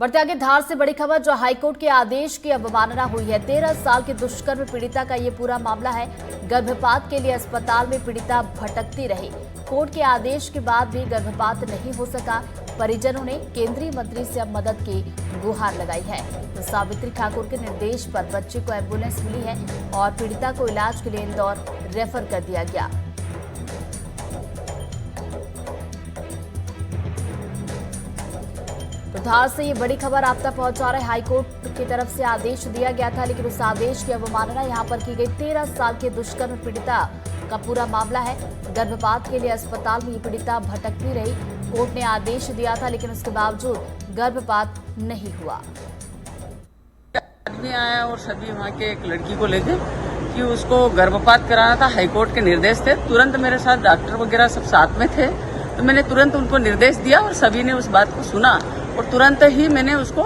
बढ़ते आगे धार से बड़ी खबर, जो हाईकोर्ट के आदेश की अवमानना हुई है। 13 साल के दुष्कर्म पीड़िता का ये पूरा मामला है। गर्भपात के लिए अस्पताल में पीड़िता भटकती रही। कोर्ट के आदेश के बाद भी गर्भपात नहीं हो सका। परिजनों ने केंद्रीय मंत्री से अब मदद की गुहार लगाई है। तो सावित्री ठाकुर के निर्देश पर बच्चे को एम्बुलेंस मिली है और पीड़िता को इलाज के लिए इंदौर रेफर कर दिया गया। तो धार से ये बड़ी खबर आप तक पहुंचा रहे। हाईकोर्ट की तरफ से आदेश दिया गया था, लेकिन उस आदेश की अवमानना यहां पर की गई। 13 साल के दुष्कर्म पीड़िता का पूरा मामला है। गर्भपात के लिए अस्पताल में ये पीड़िता भटकती रही। कोर्ट ने आदेश दिया था, लेकिन उसके बावजूद गर्भपात नहीं हुआ। आदमी आया और सभी वहाँ के एक लड़की को लेके कि उसको गर्भपात कराना था। हाईकोर्ट के निर्देश थे। तुरंत मेरे साथ डॉक्टर वगैरह सब साथ में थे, तो मैंने तुरंत उनको निर्देश दिया और सभी ने उस बात को सुना और तुरंत ही मैंने उसको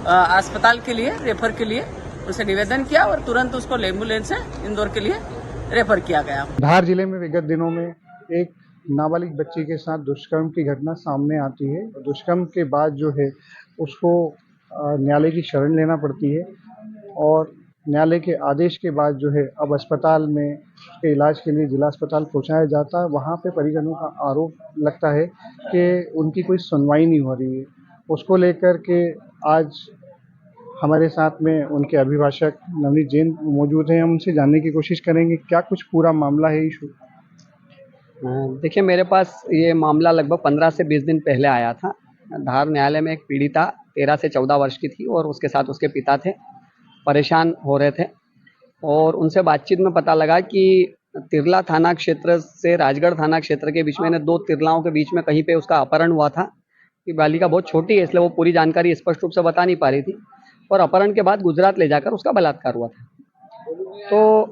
अस्पताल के लिए रेफर के लिए उनसे निवेदन किया और तुरंत उसको एम्बुलेंस से इंदौर के लिए रेफर किया गया। धार जिले में विगत दिनों में एक नाबालिग बच्ची के साथ दुष्कर्म की घटना सामने आती है। दुष्कर्म के बाद जो है उसको न्यायालय की शरण लेना पड़ती है और न्यायालय के आदेश के बाद जो है अब अस्पताल में उसके इलाज के लिए जिला अस्पताल पहुंचाया जाता है। वहां पे परिजनों का आरोप लगता है कि उनकी कोई सुनवाई नहीं हो रही है। उसको लेकर के आज हमारे साथ में उनके अभिभाषक नवनीत जैन मौजूद हैं। हम उनसे जानने की कोशिश करेंगे क्या कुछ पूरा मामला है इशू। देखिए, मेरे पास ये मामला लगभग 15 से 20 दिन पहले आया था। धार न्यायालय में एक पीड़िता 13 से 14 वर्ष की थी और उसके साथ उसके पिता थे। परेशान हो रहे थे और उनसे बातचीत में पता लगा कि तिरला थाना क्षेत्र से राजगढ़ थाना क्षेत्र के बीच में दो तिरलाओं के बीच में कहीं पे उसका अपहरण हुआ था। कि बालिका बहुत छोटी है, इसलिए वो पूरी जानकारी स्पष्ट रूप से बता नहीं पा रही थी और अपहरण के बाद गुजरात ले जाकर उसका बलात्कार हुआ था। तो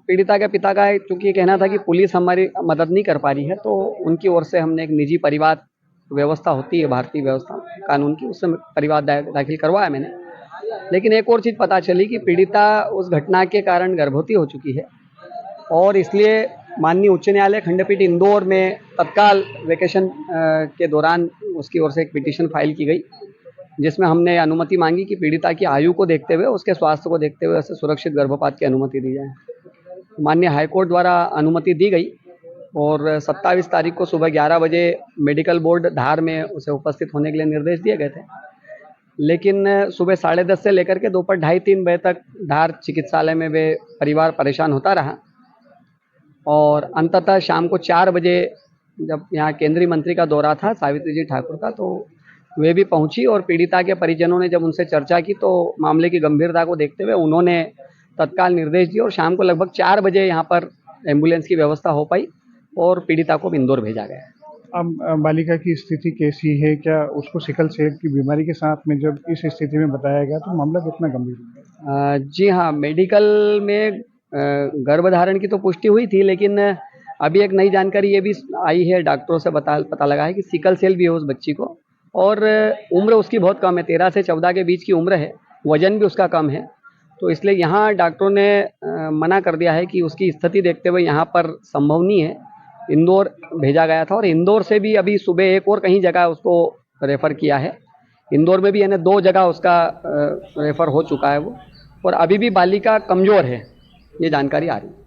पीड़िता के पिता का चूंकि कहना था कि पुलिस हमारी मदद नहीं कर पा रही है, तो उनकी ओर से हमने एक निजी परिवाद व्यवस्था होती है भारतीय व्यवस्था कानून की, उससे परिवाद दाखिल करवाया मैंने। लेकिन एक और चीज़ पता चली कि पीड़िता उस घटना के कारण गर्भवती हो चुकी है और इसलिए माननीय उच्च न्यायालय खंडपीठ इंदौर में तत्काल वेकेशन के दौरान उसकी ओर से एक पिटीशन फाइल की गई, जिसमें हमने अनुमति मांगी कि पीड़िता की आयु को देखते हुए, उसके स्वास्थ्य को देखते हुए उसे सुरक्षित गर्भपात की अनुमति दी जाए। माननीय हाईकोर्ट द्वारा अनुमति दी गई और 27 तारीख को सुबह 11 बजे मेडिकल बोर्ड धार में उसे उपस्थित होने के लिए निर्देश दिए गए थे। लेकिन सुबह 10:30 से लेकर के दोपहर 2:30-3 बजे तक धार चिकित्सालय में वे परिवार परेशान होता रहा और अंततः शाम को 4 बजे जब यहाँ केंद्रीय मंत्री का दौरा था सावित्री जी ठाकुर का, तो वे भी पहुंची और पीड़िता के परिजनों ने जब उनसे चर्चा की तो मामले की गंभीरता को देखते हुए उन्होंने तत्काल निर्देश दिए और शाम को लगभग 4 बजे यहाँ पर एम्बुलेंस की व्यवस्था हो पाई और पीड़िता को इंदौर भेजा गया। अब बालिका की स्थिति कैसी है? क्या उसको सिकल सेल की बीमारी के साथ में जब इस स्थिति में बताया गया तो मामला कितना गंभीर है? जी हाँ, मेडिकल में गर्भधारण की तो पुष्टि हुई थी, लेकिन अभी एक नई जानकारी ये भी आई है, डॉक्टरों से पता लगा है कि सिकल सेल भी है उस बच्ची को और उम्र उसकी बहुत कम है, 13 से 14 के बीच की उम्र है, वजन भी उसका कम है। तो इसलिए यहाँ डॉक्टरों ने मना कर दिया है कि उसकी स्थिति देखते हुए यहाँ पर संभव नहीं है। इंदौर भेजा गया था और इंदौर से भी अभी सुबह एक और कहीं जगह उसको रेफ़र किया है। इंदौर में भी यानी 2 जगह उसका रेफ़र हो चुका है वो, और अभी भी बालिका कमज़ोर है, ये जानकारी आ रही है।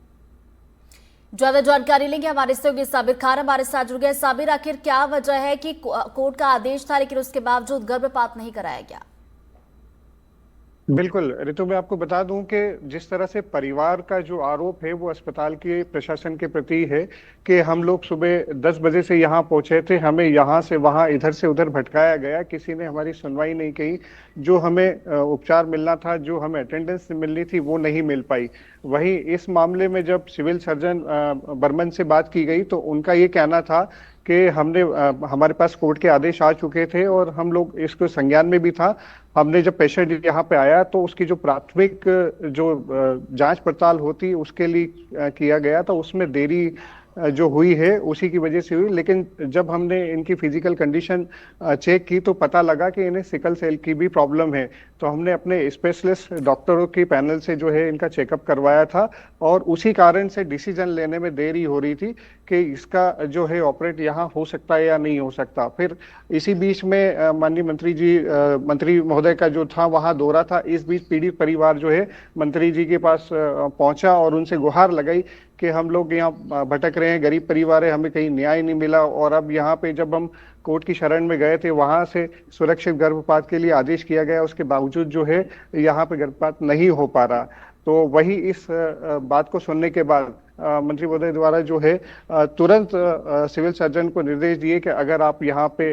ज्यादा जानकारी लेंगे, हमारे सहयोगी साबिर खान हमारे साथ जुड़ गए। साबिर, आखिर क्या वजह है कि कोर्ट का आदेश था लेकिन उसके बावजूद गर्भपात नहीं कराया गया? बिल्कुल ऋतु, मैं आपको बता दूं कि जिस तरह से परिवार का जो आरोप है वो अस्पताल के प्रशासन के प्रति है कि हम लोग सुबह 10 बजे से यहाँ पहुंचे थे, हमें यहाँ से वहाँ इधर से उधर भटकाया गया, किसी ने हमारी सुनवाई नहीं की। जो हमें उपचार मिलना था, जो हमें अटेंडेंस मिलनी थी, वो नहीं मिल पाई। वहीं इस मामले में जब सिविल सर्जन बर्मन से बात की गई तो उनका ये कहना था कि हमारे पास कोर्ट के आदेश आ चुके थे और हम लोग इसको संज्ञान में भी था। हमने जब पेशेंट यहाँ पे आया तो उसकी जो प्राथमिक जो जांच पड़ताल होती उसके लिए किया गया था, उसमें देरी जो हुई है उसी की वजह से हुई। लेकिन जब हमने इनकी फिजिकल कंडीशन चेक की तो पता लगा कि इन्हें सिकल सेल की भी प्रॉब्लम है। तो हमने अपने स्पेशलिस्ट डॉक्टरों की पैनल से जो है इनका चेकअप करवाया था, और उसी कारण से डिसीजन लेने में देरी हो रही थी कि इसका जो है ऑपरेट यहाँ हो सकता है या नहीं हो सकता। फिर इसी बीच में माननीय मंत्री महोदय का जो था वहाँ दौरा था। इस बीच पीड़ित परिवार जो है मंत्री जी के पास पहुंचा और उनसे गुहार लगाई कि हम लोग यहाँ भटक रहे हैं, गरीब परिवार है, हमें कहीं न्याय नहीं मिला। और अब यहाँ पे जब हम कोर्ट की शरण में गए थे, वहां से सुरक्षित गर्भपात के लिए आदेश किया गया, उसके बावजूद जो है यहाँ पे गर्भपात नहीं हो पा रहा। तो वही इस बात को सुनने के बाद मंत्री महोदय द्वारा जो है तुरंत सिविल सर्जन को निर्देश दिए कि अगर आप यहाँ पे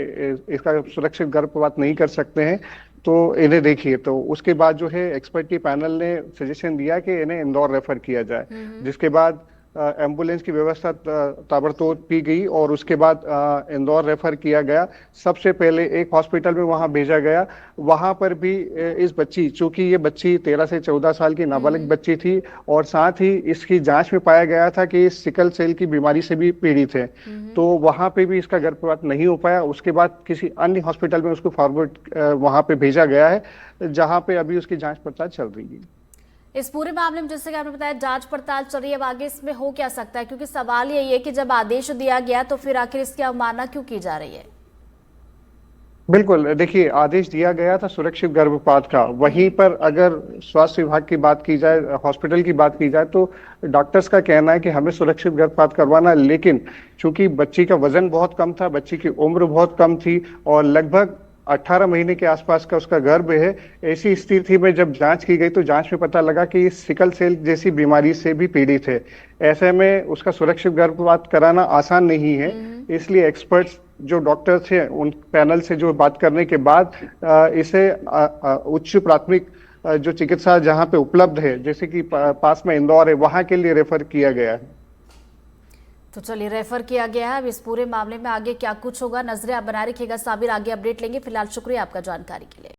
इसका सुरक्षित गर्भपात नहीं कर सकते हैं तो इन्हें देखिए। तो उसके बाद जो है एक्सपर्ट की पैनल ने सजेशन दिया कि इन्हें इंदौर रेफर किया जाए, जिसके बाद एम्बुलेंस की व्यवस्था ताबड़तोड़ की गई और उसके बाद इंदौर रेफर किया गया। सबसे पहले एक हॉस्पिटल में वहां भेजा गया। वहां पर भी इस बच्ची, चूंकि ये बच्ची 13 से 14 साल की नाबालिग बच्ची थी और साथ ही इसकी जांच में पाया गया था कि सिकल सेल की बीमारी से भी पीड़ित है, तो वहां पे भी इसका गर्भपात नहीं हो पाया। उसके बाद किसी अन्य हॉस्पिटल में उसको फॉरवर्ड वहां पे भेजा गया है, जहां पे अभी उसकी जांच पड़ताल चल रही है। इस पूरे मामले में जैसे कि आपने बताया जांच पड़ताल चल रही है, अब आगे इसमें हो क्या सकता है, क्योंकि सवाल यही है कि जब आदेश दिया गया तो फिर आखिर इसकी अवमानना क्यों की जा रही है? बिल्कुल, देखिए आदेश दिया गया था सुरक्षित गर्भपात का। वहीं पर अगर स्वास्थ्य विभाग की बात की जाए, हॉस्पिटल की बात की जाए, तो डॉक्टर्स का कहना है कि हमें सुरक्षित गर्भपात करवाना, लेकिन चूंकि बच्ची का वजन बहुत कम था, बच्ची की उम्र बहुत कम थी और लगभग 18 महीने के आसपास का उसका गर्भ है, ऐसी स्थिति में जब जांच की गई तो जांच में पता लगा कि सिकल सेल जैसी बीमारी से भी पीड़ित है। ऐसे में उसका सुरक्षित गर्भपात कराना आसान नहीं है। इसलिए एक्सपर्ट्स जो डॉक्टर्स हैं उन पैनल से जो बात करने के बाद इसे उच्च प्राथमिक जो चिकित्सा जहां पे उपलब्ध है, जैसे कि पास में इंदौर है, वहां के लिए रेफर किया गया है। तो चलिए रेफर किया गया है। अब इस पूरे मामले में आगे क्या कुछ होगा नजरें आप बनाए रखिएगा। साबिर, आगे अपडेट लेंगे। फिलहाल शुक्रिया आपका जानकारी के लिए।